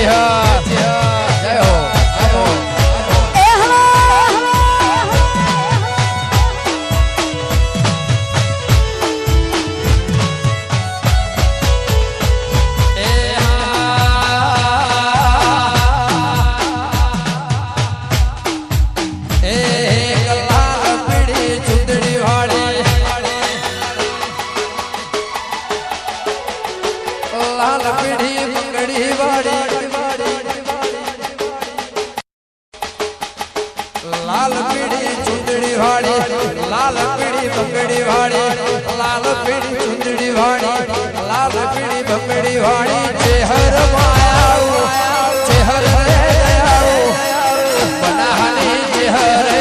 જય હો લાલ પીડી બંગડી વાળી લાલ પીડી ચુંદડી વાળી લાલ પીડી બંગડી વાળી લાલ પીડી ચુંદડી વાળી લાલ પીડી બંગડી વાળી ચેહર માયા ચેહર રે દયાળુ બનાહની ચેહર રે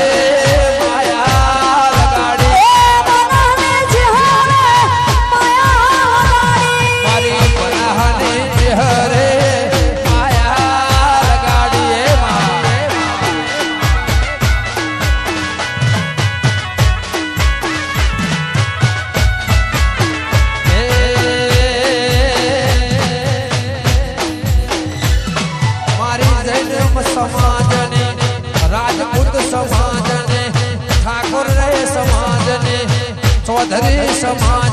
માયા લગાડી બનાહની ચેહર માયા લગાડી મારી બનાહની ચેહર રે માયા લગાડી એ સમાજને રાજપૂત સમાજને ઠાકોર રે સમાજને ચૌધરી સમાજ